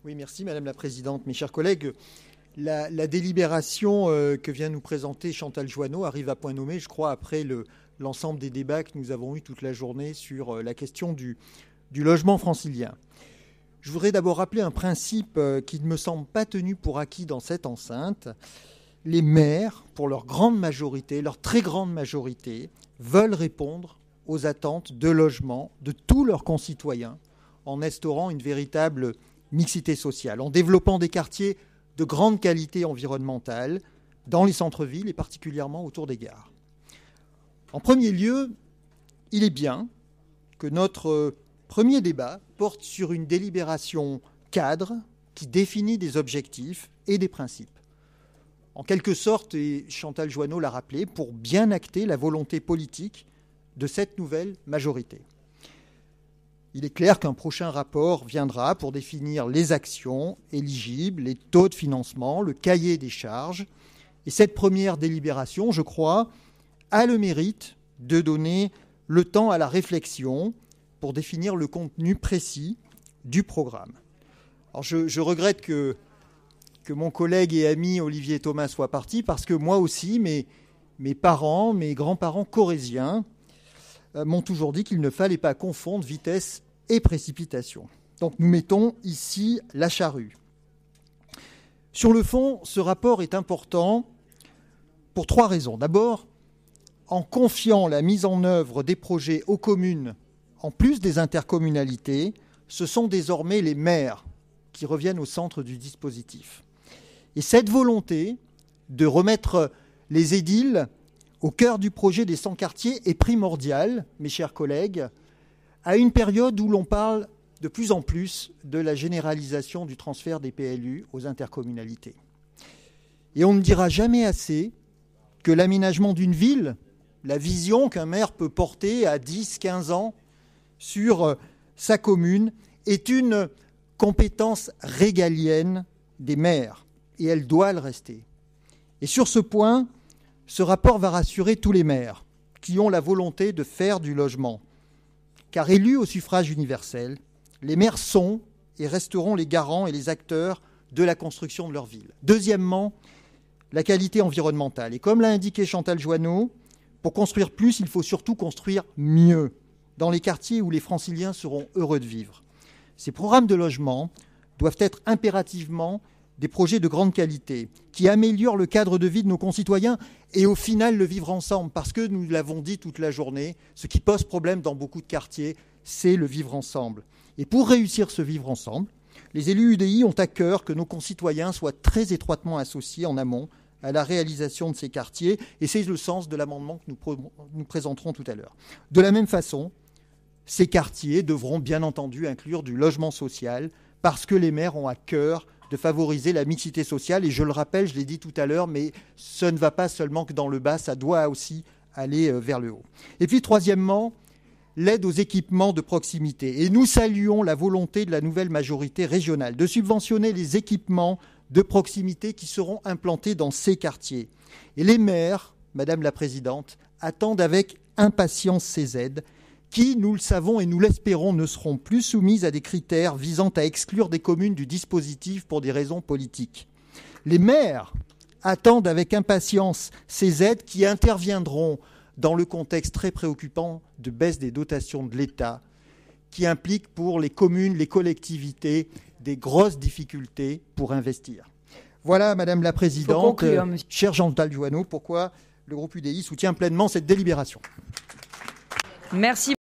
Oui, merci Madame la Présidente. Mes chers collègues, la délibération que vient nous présenter Chantal Jouanneau arrive à point nommé, je crois, après l'ensemble des débats que nous avons eus toute la journée sur la question du logement francilien. Je voudrais d'abord rappeler un principe qui ne me semble pas tenu pour acquis dans cette enceinte. Les maires, pour leur grande majorité, leur très grande majorité, veulent répondre aux attentes de logement de tous leurs concitoyens en instaurant une véritable mixité sociale, en développant des quartiers de grande qualité environnementale dans les centres-villes et particulièrement autour des gares. En premier lieu, il est bien que notre premier débat porte sur une délibération cadre qui définit des objectifs et des principes. En quelque sorte, et Chantal Jouanneau l'a rappelé, pour bien acter la volonté politique de cette nouvelle majorité. Il est clair qu'un prochain rapport viendra pour définir les actions éligibles, les taux de financement, le cahier des charges. Et cette première délibération, je crois, a le mérite de donner le temps à la réflexion pour définir le contenu précis du programme. Alors je regrette que mon collègue et ami Olivier Thomas soit parti, parce que moi aussi, mes parents, mes grands-parents corréziens m'ont toujours dit qu'il ne fallait pas confondre vitesse et précipitation. Donc nous mettons ici la charrue. Sur le fond, ce rapport est important pour 3 raisons. D'abord, en confiant la mise en œuvre des projets aux communes, en plus des intercommunalités, ce sont désormais les maires qui reviennent au centre du dispositif. Et cette volonté de remettre les édiles au cœur du projet des 100 quartiers est primordiale, mes chers collègues, à une période où l'on parle de plus en plus de la généralisation du transfert des PLU aux intercommunalités. Et on ne dira jamais assez que l'aménagement d'une ville, la vision qu'un maire peut porter à 10, 15 ans sur sa commune, est une compétence régalienne des maires, et elle doit le rester. Et sur ce point, ce rapport va rassurer tous les maires qui ont la volonté de faire du logement. Car élus au suffrage universel, les maires sont et resteront les garants et les acteurs de la construction de leur ville. Deuxièmement, la qualité environnementale. Et comme l'a indiqué Chantal Jouanneau, pour construire plus, il faut surtout construire mieux, dans les quartiers où les franciliens seront heureux de vivre. Ces programmes de logement doivent être impérativement des projets de grande qualité, qui améliorent le cadre de vie de nos concitoyens et au final le vivre ensemble. Parce que, nous l'avons dit toute la journée, ce qui pose problème dans beaucoup de quartiers, c'est le vivre ensemble. Et pour réussir ce vivre ensemble, les élus UDI ont à cœur que nos concitoyens soient très étroitement associés en amont à la réalisation de ces quartiers. Et c'est le sens de l'amendement que nous présenterons tout à l'heure. De la même façon, ces quartiers devront bien entendu inclure du logement social parce que les maires ont à cœur de favoriser la mixité sociale. Et je le rappelle, je l'ai dit tout à l'heure, mais ce ne va pas seulement que dans le bas, ça doit aussi aller vers le haut. Et puis, troisièmement, l'aide aux équipements de proximité. Et nous saluons la volonté de la nouvelle majorité régionale de subventionner les équipements de proximité qui seront implantés dans ces quartiers. Et les maires, Madame la Présidente, attendent avec impatience ces aides qui, nous le savons et nous l'espérons, ne seront plus soumises à des critères visant à exclure des communes du dispositif pour des raisons politiques. Les maires attendent avec impatience ces aides qui interviendront dans le contexte très préoccupant de baisse des dotations de l'État, qui implique pour les communes, les collectivités, des grosses difficultés pour investir. Voilà, Madame la Présidente, chère Chantal Jouanneau, pourquoi le groupe UDI soutient pleinement cette délibération. Merci.